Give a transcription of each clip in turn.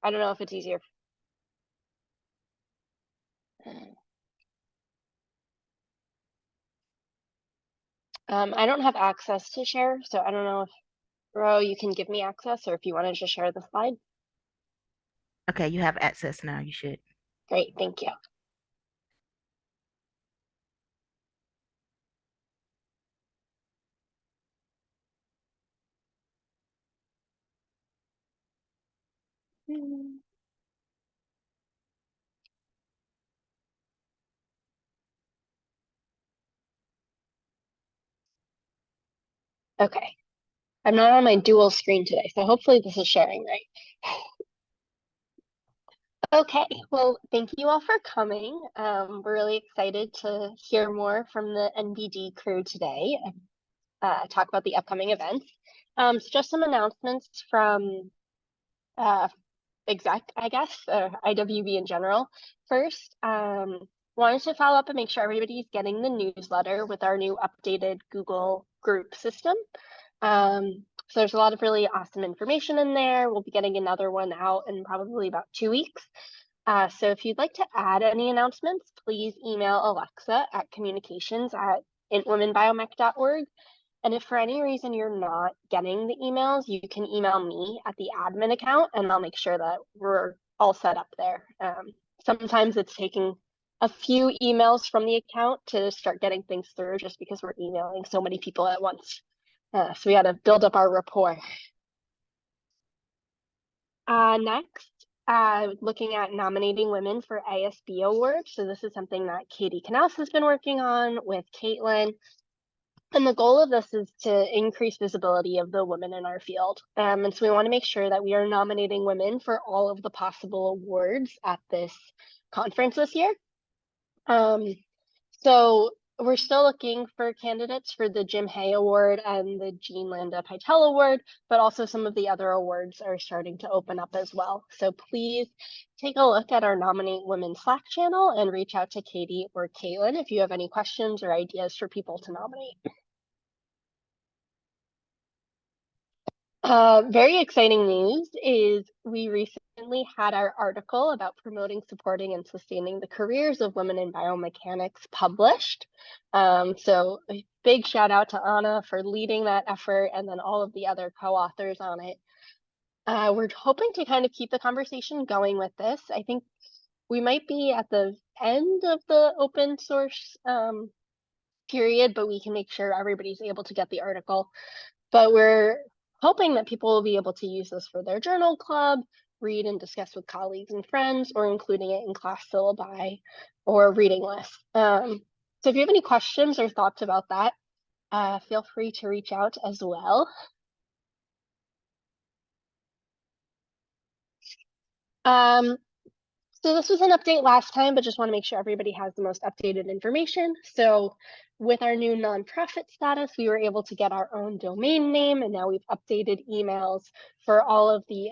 I don't know if it's easier. I don't have access to share, so I don't know if, Ro, you can give me access, or if you want to just share the slide. Okay, you have access now. You should. Great, thank you. Okay, I'm not on my dual screen today, so hopefully this is sharing right. Okay, well, thank you all for coming. We're really excited to hear more from the NBD crew today and talk about the upcoming events. So just some announcements from exec, I guess, IWB in general. First, wanted to follow up and make sure everybody's getting the newsletter with our new updated Google group system. So there's a lot of really awesome information in there. We'll be getting another one out in probably about 2 weeks. So if you'd like to add any announcements, please email Alexa at communications@intwomenbiomech.org. And if for any reason you're not getting the emails, you can email me at the admin account and I'll make sure that we're all set up there. Sometimes it's taking a few emails from the account to start getting things through just because we're emailing so many people at once. So we got to build up our rapport. Next, looking at nominating women for ASB awards. So this is something that Katie Knaus has been working on with Caitlin. And the goal of this is to increase visibility of the women in our field. And so we want to make sure that we are nominating women for all of the possible awards at this conference this year. So we're still looking for candidates for the Jim Hay Award and the Jean Landa Pytel Award, but also some of the other awards are starting to open up as well. So please take a look at our Nominate Women Slack channel and reach out to Katie or Caitlin if you have any questions or ideas for people to nominate. Very exciting news is we recently had our article about promoting, supporting, and sustaining the careers of women in biomechanics published. So a big shout out to Anna for leading that effort and then all of the other co-authors on it. We're hoping to kind of keep the conversation going with this. I think we might be at the end of the open source period, but we can make sure everybody's able to get the article. But we're hoping that people will be able to use this for their journal club, read and discuss with colleagues and friends, or including it in class syllabi or reading lists. So if you have any questions or thoughts about that, feel free to reach out as well. So this was an update last time, but just want to make sure everybody has the most updated information. So with our new nonprofit status, we were able to get our own domain name, and now we've updated emails for all of the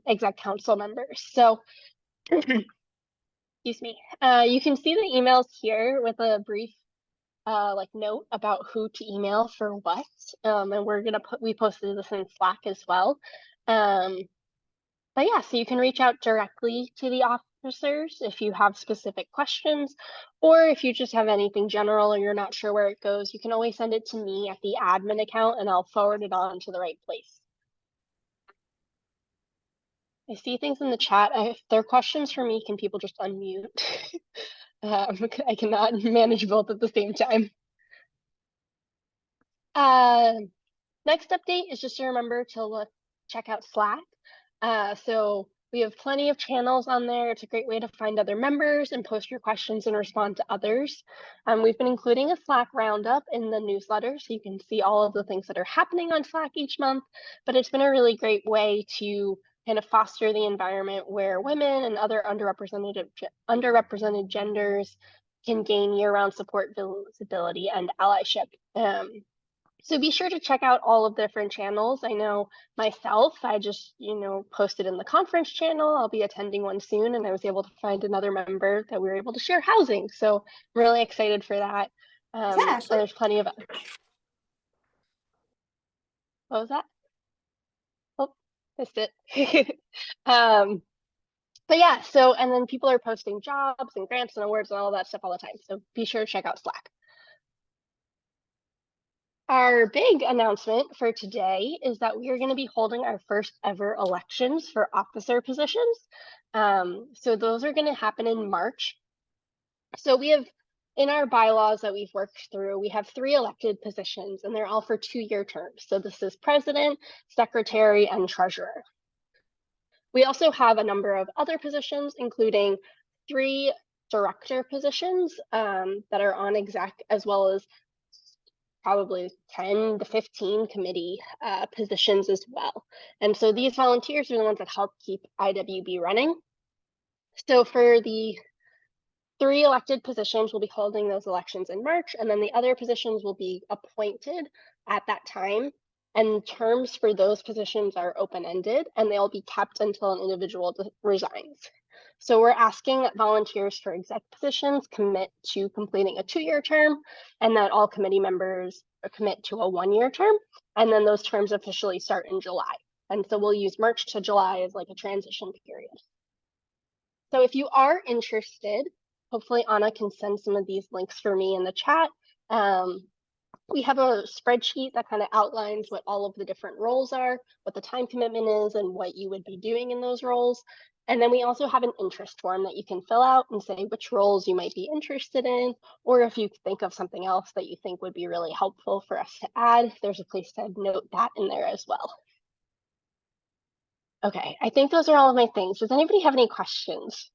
exec council members. So, excuse me, you can see the emails here with a brief note about who to email for what. And we posted this in Slack as well. But yeah, so you can reach out directly to the officers if you have specific questions, or if you just have anything general or you're not sure where it goes, you can always send it to me at the admin account and I'll forward it on to the right place. I see things in the chat. If there are questions for me, can people just unmute? I cannot manage both at the same time. Next update is just to remember to check out Slack. So we have plenty of channels on there. It's a great way to find other members and post your questions and respond to others. We've been including a Slack roundup in the newsletter, so you can see all of the things that are happening on Slack each month. But it's been a really great way to kind of foster the environment where women and other underrepresented genders can gain year-round support, visibility, and allyship. So be sure to check out all of the different channels. I know myself, I just, posted in the conference channel. I'll be attending one soon, and I was able to find another member that we were able to share housing. So I'm really excited for that. Is that Ashley? There's plenty of. What was that? Oh, missed it. But yeah, so, and then people are posting jobs and grants and awards and all that stuff all the time. So be sure to check out Slack. Our big announcement for today is that we are going to be holding our first ever elections for officer positions. So those are going to happen in March. So we have, in our bylaws that we've worked through, we have 3 elected positions and they're all for 2-year terms. So this is president, secretary, and treasurer. We also have a number of other positions, including 3 director positions that are on exec, as well as probably 10 to 15 committee positions as well. And so these volunteers are the ones that help keep IWB running. So for the 3 elected positions, we'll be holding those elections in March, and then the other positions will be appointed at that time. And terms for those positions are open-ended, and they'll be kept until an individual resigns. So we're asking that volunteers for exec positions commit to completing a 2-year term, and that all committee members commit to a 1-year term, and then those terms officially start in July. And so we'll use March to July as like a transition period. So if you are interested, hopefully Anna can send some of these links for me in the chat. We have a spreadsheet that kind of outlines what all of the different roles are, what the time commitment is, and what you would be doing in those roles. And then we also have an interest form that you can fill out and say which roles you might be interested in, or if you think of something else that you think would be really helpful for us to add, there's a place to note that in there as well. Okay, I think those are all of my things. Does anybody have any questions?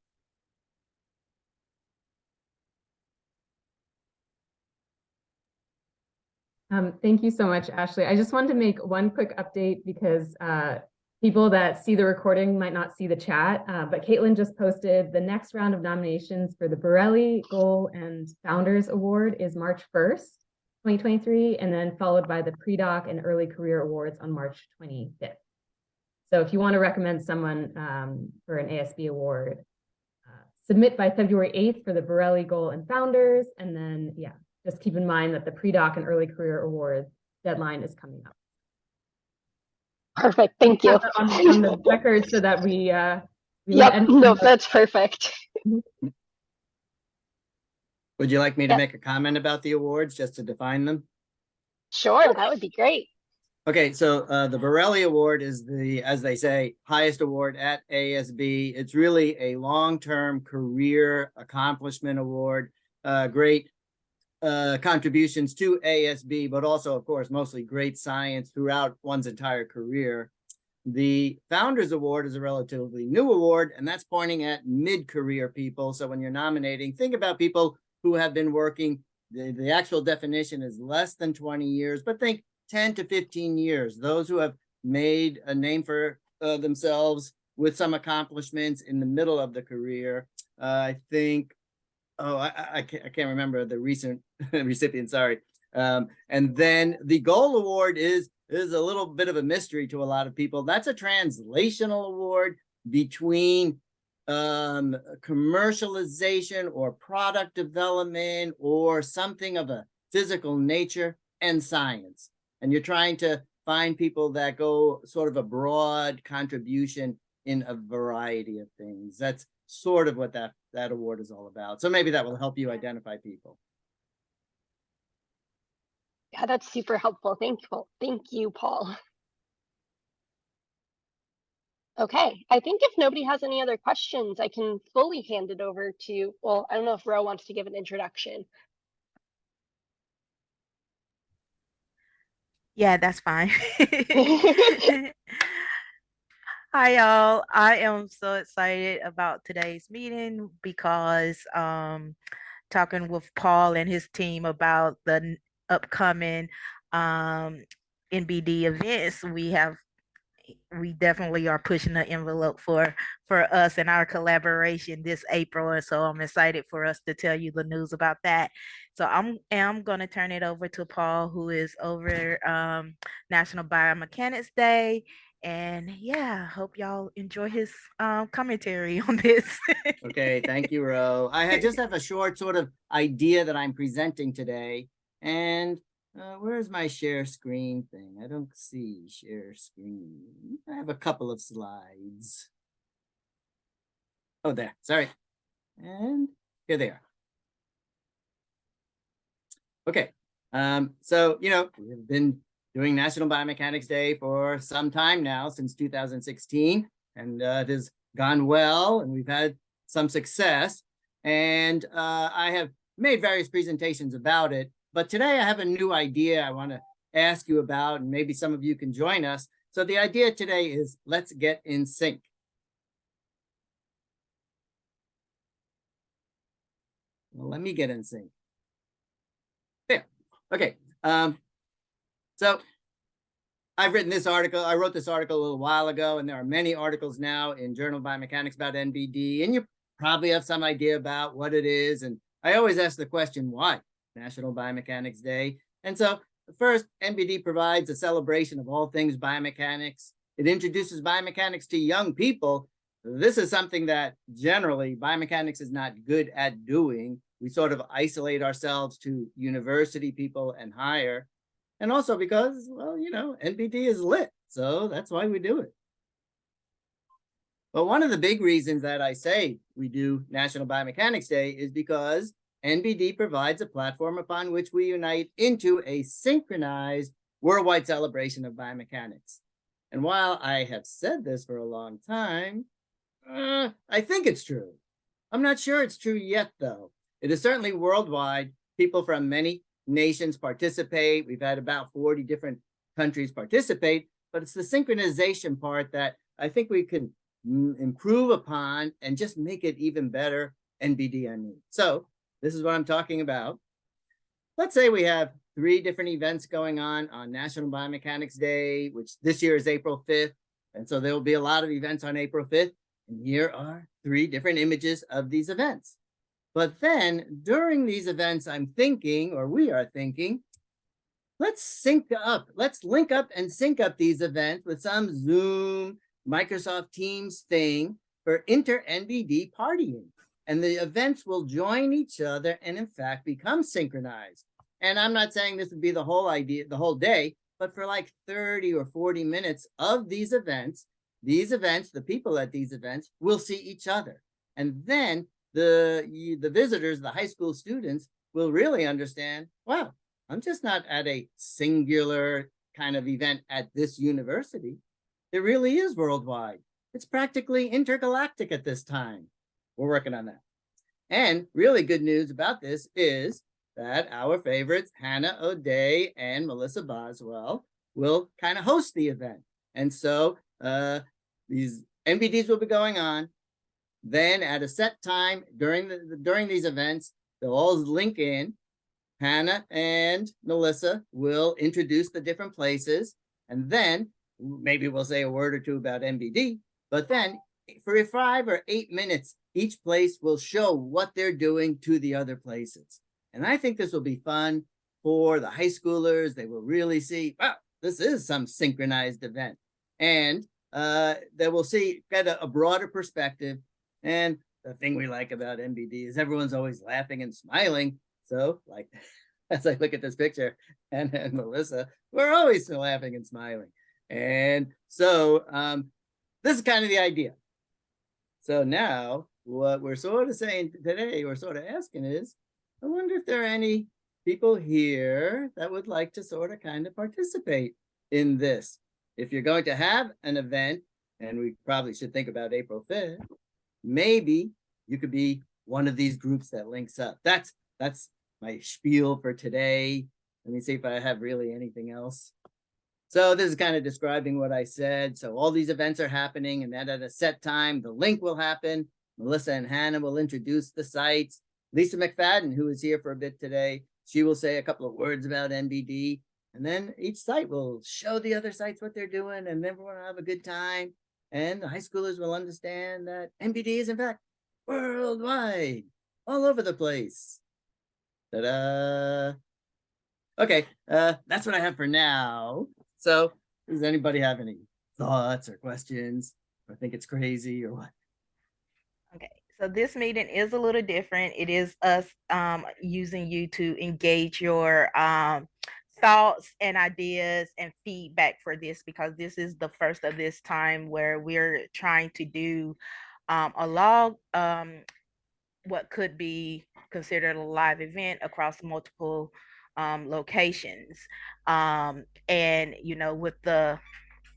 Thank you so much, Ashley. I just wanted to make one quick update because people that see the recording might not see the chat, but Caitlin just posted the next round of nominations for the Borelli Goal and Founders Award is March 1st, 2023, and then followed by the Pre-Doc and Early Career Awards on March 25th. So if you want to recommend someone for an ASB award, submit by February 8th for the Borelli Goal and Founders, and then, yeah, just keep in mind that the Pre-Doc and Early Career Award deadline is coming up. Perfect, thank you. On the record so that we yep, no, that's perfect. Would you like me to make a comment about the awards just to define them? Sure, that would be great. Okay, so the Borelli Award is the, as they say, highest award at ASB. It's really a long-term career accomplishment award. Great contributions to ASB, but also, of course, mostly great science throughout one's entire career. The Founders Award is a relatively new award, and that's pointing at mid-career people. So when you're nominating, think about people who have been working. The actual definition is less than 20 years, but think 10 to 15 years. Those who have made a name for themselves with some accomplishments in the middle of the career. I think, I can't remember the recent recipient, sorry. And then the Goal Award is a little bit of a mystery to a lot of people. That's a translational award between commercialization or product development or something of a physical nature and science. And you're trying to find people that go sort of a broad contribution in a variety of things. That's sort of what that award is all about. So maybe that will help you identify people. Yeah, that's super helpful. Thank you, Paul. Okay, I think if nobody has any other questions, I can fully hand it over to, well, I don't know if Ro wants to give an introduction. Yeah, that's fine. Hi, y'all. I am so excited about today's meeting because talking with Paul and his team about the upcoming NBD events, we definitely are pushing the envelope for us and our collaboration this April, and so I'm excited for us to tell you the news about that. So I'm going to turn it over to Paul, who is over National Biomechanics Day, and yeah, hope y'all enjoy his commentary on this. Okay, thank you, Ro. I just have a short sort of idea that I'm presenting today, and where's my share screen thing? I don't see share screen. I have a couple of slides. Oh, there, sorry. And here they are. Okay, so, we've been doing National Biomechanics Day for some time now, since 2016, and it has gone well, and we've had some success. And I have made various presentations about it, but today I have a new idea I want to ask you about, and maybe some of you can join us. So the idea today is, let's get in sync. Well, let me get in sync. There. Okay. So I've written this article. I wrote this article a little while ago, and there are many articles now in Journal of Biomechanics about NBD, and you probably have some idea about what it is. And I always ask the question, why National Biomechanics Day? And so first, NBD provides a celebration of all things biomechanics. It introduces biomechanics to young people. This is something that generally biomechanics is not good at doing. We sort of isolate ourselves to university people and higher. And also because, well, NBD is lit, so that's why we do it. But one of the big reasons that I say we do National Biomechanics Day is because NBD provides a platform upon which we unite into a synchronized worldwide celebration of biomechanics. And while I have said this for a long time, I think it's true. I'm not sure it's true yet, though. It is certainly worldwide. People from many nations participate. We've had about 40 different countries participate, but it's the synchronization part that I think we can improve upon and just make it even better. NBD, I mean. So this is what I'm talking about. Let's say we have 3 different events going on National Biomechanics Day, which this year is April 5th. And so there will be a lot of events on April 5th. And here are 3 different images of these events. But then during these events, I'm thinking, or we are thinking, let's sync up. Let's link up and sync up these events with some Zoom, Microsoft Teams thing for inter-NBD partying. And the events will join each other and in fact become synchronized. And I'm not saying this would be the whole idea, the whole day, but for like 30 or 40 minutes of these events, the people at these events will see each other. And then the visitors, the high school students, will really understand, wow, I'm just not at a singular kind of event at this university. It really is worldwide. It's practically intergalactic at this time. We're working on that. And really good news about this is that our favorites, Hannah O'Day and Melissa Boswell, will kind of host the event. And so these NBDs will be going on. Then at a set time during these events, they'll all link in. Hannah and Melissa will introduce the different places, and then maybe we'll say a word or two about NBD, but then for 5 or 8 minutes, each place will show what they're doing to the other places. And I think this will be fun for the high schoolers. They will really see, wow, this is some synchronized event. And they will get a broader perspective. And the thing we like about NBD is everyone's always laughing and smiling. So like, as I look at this picture, and Melissa, we're always laughing and smiling. And so this is kind of the idea. So now what we're sort of saying today, we're sort of asking is, I wonder if there are any people here that would like to sort of kind of participate in this. If you're going to have an event, and we probably should think about April 5th, maybe you could be one of these groups that links up. That's my spiel for today. Let me see if I have really anything else. So this is kind of describing what I said. So all these events are happening, and then at a set time, the link will happen. Melissa and Hannah will introduce the sites. Lisa McFadden, who is here for a bit today, she will say a couple of words about NBD. And then each site will show the other sites what they're doing, and then we're going to have a good time. And the high schoolers will understand that NBD is, in fact, worldwide, all over the place. Ta-da! Okay, that's what I have for now. So does anybody have any thoughts or questions, or think it's crazy or what? Okay, so this meeting is a little different. It is us using you to engage your thoughts and ideas and feedback for this, because this is the first of this time where we're trying to do along what could be considered a live event across multiple locations. And with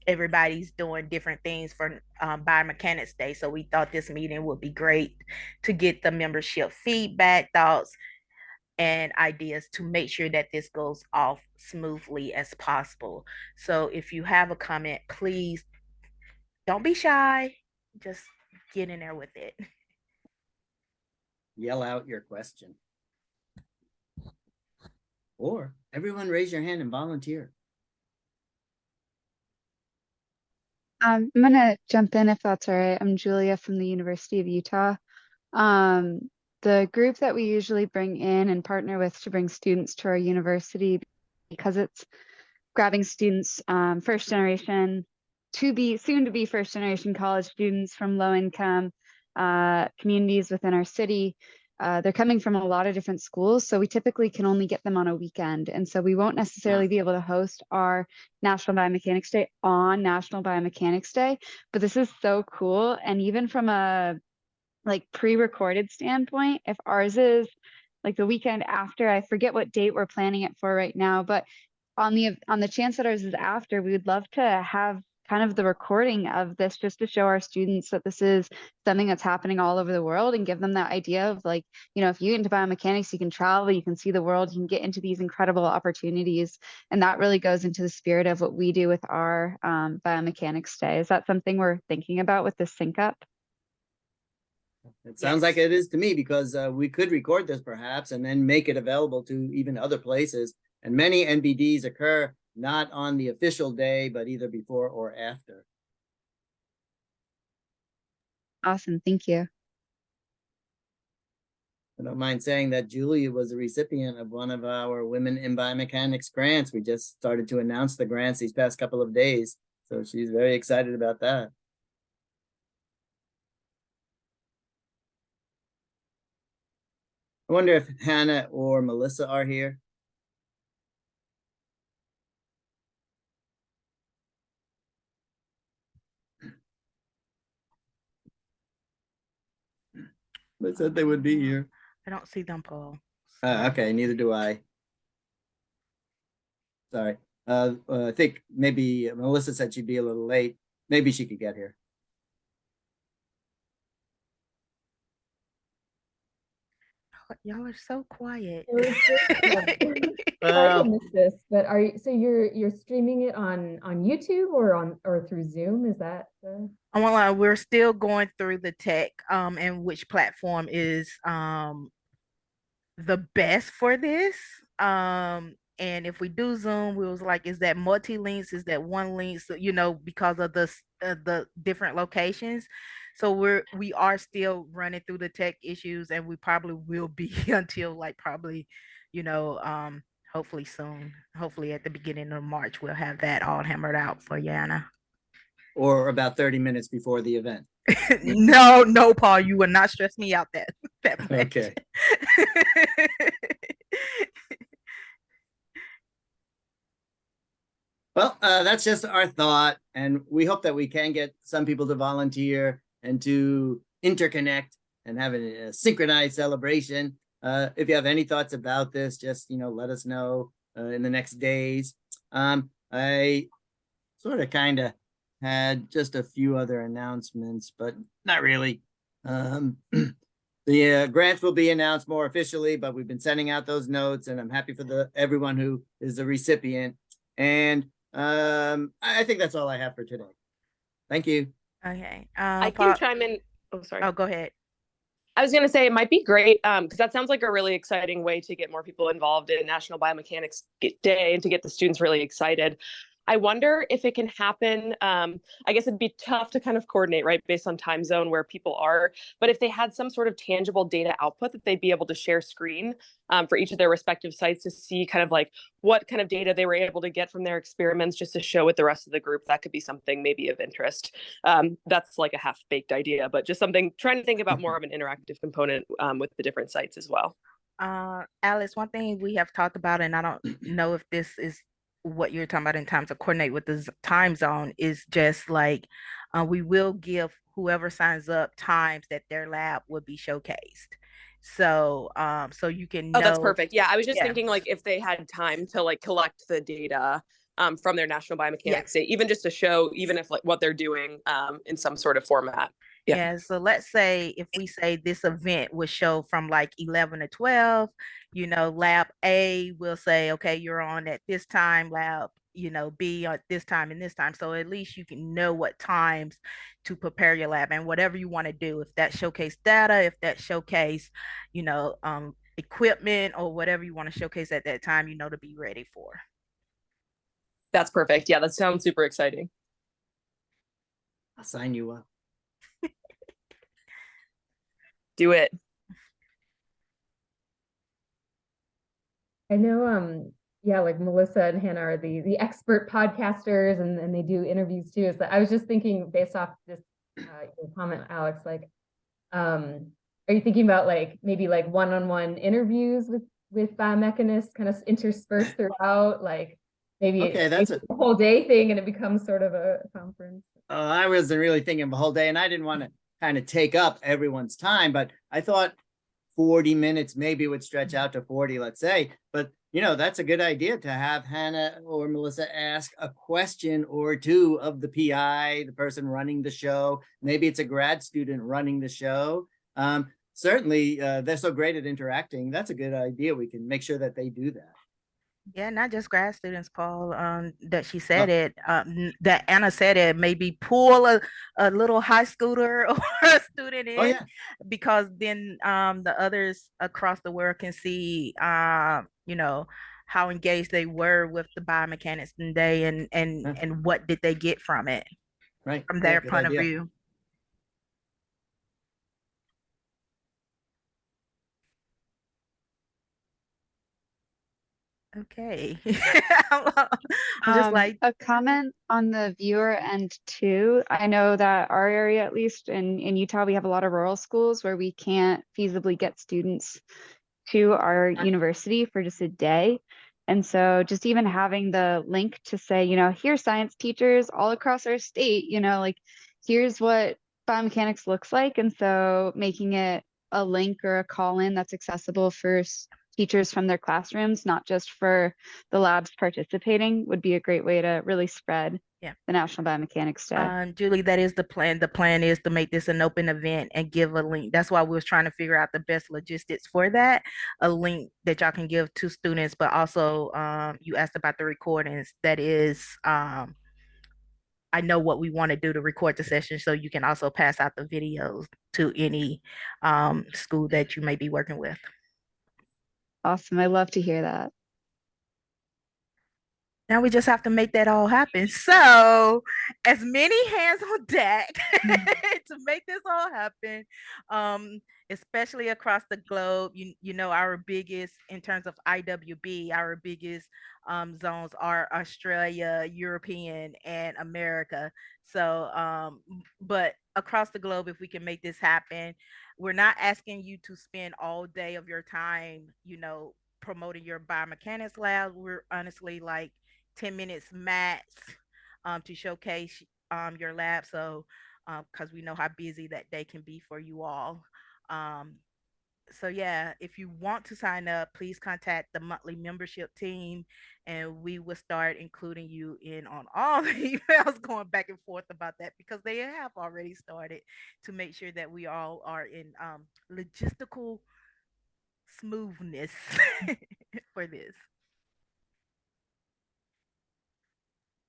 everybody's doing different things for Biomechanics Day, so we thought this meeting would be great to get the membership feedback, thoughts, and ideas to make sure that this goes off smoothly as possible. So if you have a comment, please don't be shy, just get in there with it. Yell out your question. Or everyone raise your hand and volunteer. I'm gonna jump in if that's all right. I'm Julia from the University of Utah. The group that we usually bring in and partner with to bring students to our university, because it's grabbing students, first generation, soon to be first generation college students from low income communities within our city. They're coming from a lot of different schools, so we typically can only get them on a weekend. And so we won't necessarily be able to host our National Biomechanics Day on National Biomechanics Day, but this is so cool. And even from a pre-recorded standpoint, if ours is like the weekend after, I forget what date we're planning it for right now, but on the chance that ours is after, we would love to have kind of the recording of this just to show our students that this is something that's happening all over the world, and give them that idea of if you get into biomechanics, you can travel, you can see the world, you can get into these incredible opportunities. And that really goes into the spirit of what we do with our Biomechanics Day. Is that something we're thinking about with this sync up? It sounds like it is to me, because we could record this perhaps and then make it available to even other places. And many NBDs occur not on the official day, but either before or after. Awesome, thank you. I don't mind saying that Julia was a recipient of one of our Women in Biomechanics grants. We just started to announce the grants these past couple of days, so she's very excited about that. I wonder if Hannah or Melissa are here. They said they would be here. I don't see them, Paul. Okay, neither do I. Sorry. I think maybe Melissa said she'd be a little late. Maybe she could get here. Y'all are so quiet. Sorry to miss this, but you're streaming it on YouTube or through Zoom? Is that the... We're still going through the tech and which platform is the best for this. And if we do Zoom, we was like, is that multi-links? Is that one link? So, because of the different locations. So we are still running through the tech issues, and we probably will be until probably, hopefully soon. Hopefully at the beginning of March, we'll have that all hammered out for Yana. Or about 30 minutes before the event. No, Paul, you will not stress me out that much. Okay. Well, that's just our thought, and we hope that we can get some people to volunteer and to interconnect and have a synchronized celebration. If you have any thoughts about this, just let us know in the next days. I sort of kind of had just a few other announcements, but not really. The grants will be announced more officially, but we've been sending out those notes, and I'm happy for everyone who is a recipient. And I think that's all I have for today. Thank you. Okay. I can chime in. Oh, sorry. Oh, go ahead. I was going to say it might be great because that sounds like a really exciting way to get more people involved in National Biomechanics Day and to get the students really excited. I wonder if it can happen. I guess it'd be tough to kind of coordinate, right, based on time zone where people are. But if they had some sort of tangible data output that they'd be able to share screen for each of their respective sites to see kind of what kind of data they were able to get from their experiments, just to show with the rest of the group, that could be something maybe of interest. That's like a half-baked idea, but just something, trying to think about more of an interactive component with the different sites as well. Alice, one thing we have talked about, and I don't know if this is what you're talking about in terms of coordinate with the time zone, is just we will give whoever signs up times that their lab would be showcased. So so you can Oh, that's know. perfect. Yeah, I was just Yeah. thinking like if they had time to like collect the data from their national Yeah. biomechanics day, even just to show, even if like what they're doing in some sort of format. Yeah. Yeah, so let's say if we say this event would show from like 11 to 12, you know, lab A will say, okay, you're on at this time, lab, you know, B at this time and this time. So at least you can know what times to prepare your lab and whatever you want to do. If that showcase data, if that showcase, you know, equipment or whatever you want to showcase at that time, you know, to be ready for. That's perfect. Yeah, that sounds super exciting. I'll sign you up. Do it. I know, yeah, like Melissa and Hannah are the expert podcasters and they do interviews too. So I was just thinking based off this your comment, Alex, like, are you thinking about like maybe like one-on-one interviews with biomechanists kind of interspersed throughout, like maybe Okay, it's that's a whole day thing and it becomes sort of a conference? I wasn't really thinking of a whole day, and I didn't want to kind of take up everyone's time, but I thought 40 minutes maybe would stretch out to 40, let's say. But that's a good idea to have Hannah or Melissa ask a question or two of the PI, the person running the show. Maybe it's a grad student running the show. Certainly, they're so great at interacting. That's a good idea. We can make sure that they do that. Yeah, not just grad students, Paul. That she said Oh, it. That Anna said it. Maybe pull a little high schooler or a student oh in, yeah. because then the others across the world can see you know, how engaged they were with the biomechanics today Yeah, and what did they get from it right. from Yeah, their good point of idea. view. Okay. I'm just like, A comment on the viewer end too. I know that our area, at least in Utah, we have a lot of rural schools where we can't feasibly get students to our university for just a day. And so just even having the link to say, here's science teachers all across our state, like here's what biomechanics looks like. And so making it a link or a call in that's accessible for teachers from their classrooms, not just for the labs participating, would be a great way to really spread yeah. the National Biomechanics Day. Julie, that is the plan. The plan is to make this an open event and give a link. That's why we was trying to figure out the best logistics for that. A link that y'all can give to students, but also you asked about the recordings. That is, I know what we want to do to record the session, so you can also pass out the videos to any school that you may be working with. Awesome. I love to hear that. Now we just have to make that all happen. So, as many hands on deck to make this all happen, especially across the globe. You know, our biggest, in terms of IWB, our biggest zones are Australia, European, and America. So, but across the globe, if we can make this happen, we're not asking you to spend all day of your time, promoting your biomechanics lab. We're honestly like 10 minutes max to showcase your lab. So, because we know how busy that day can be for you all. So yeah, if you want to sign up, please contact the monthly membership team and we will start including you in on all the emails going back and forth about that, because they have already started, to make sure that we all are in logistical smoothness for this.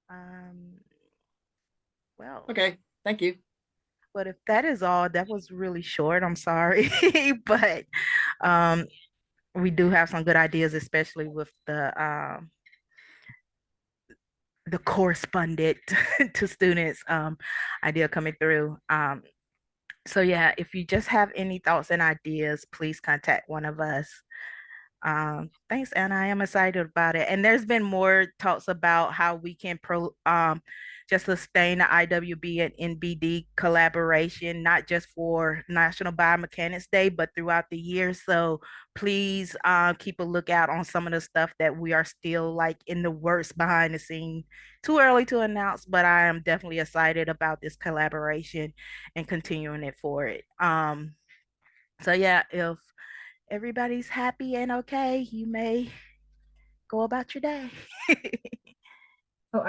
Um, well, Okay, thank you. but if that is all, that was really short. I'm sorry, but um, we do have some good ideas, especially with the correspondent to students idea coming through. So yeah, if you just have any thoughts and ideas, please contact one of us. Thanks, Anna. I am excited about it. And there's been more talks about how we can just sustain the IWB and NBD collaboration, not just for National Biomechanics Day, but throughout the year. So please keep a lookout on some of the stuff that we are still like in the works behind the scene. Too early to announce, but I am definitely excited about this collaboration and continuing it for it. So yeah, if everybody's happy and okay, you may go about your day. Oh,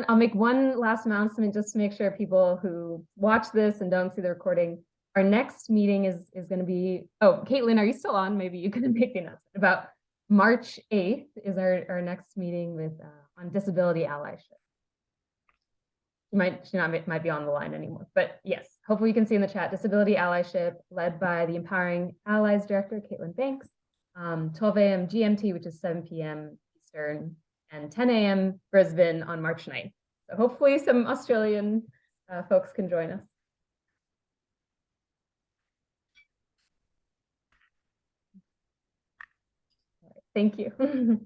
I'll make one last announcement just to make sure people who watch this and don't see the recording, our next meeting is going to be, oh, Caitlin, are you still on? Maybe you can make the announcement. About March 8th is our next meeting with on disability allyship. She might be on the line anymore, but yes, hopefully you can see in the chat, disability allyship led by the Empowering Allies Director, Caitlin Banks, 12 a.m. GMT, which is 7 p.m. Eastern, and 10 a.m. Brisbane on March 9th. So hopefully some Australian folks can join us. All right, thank you.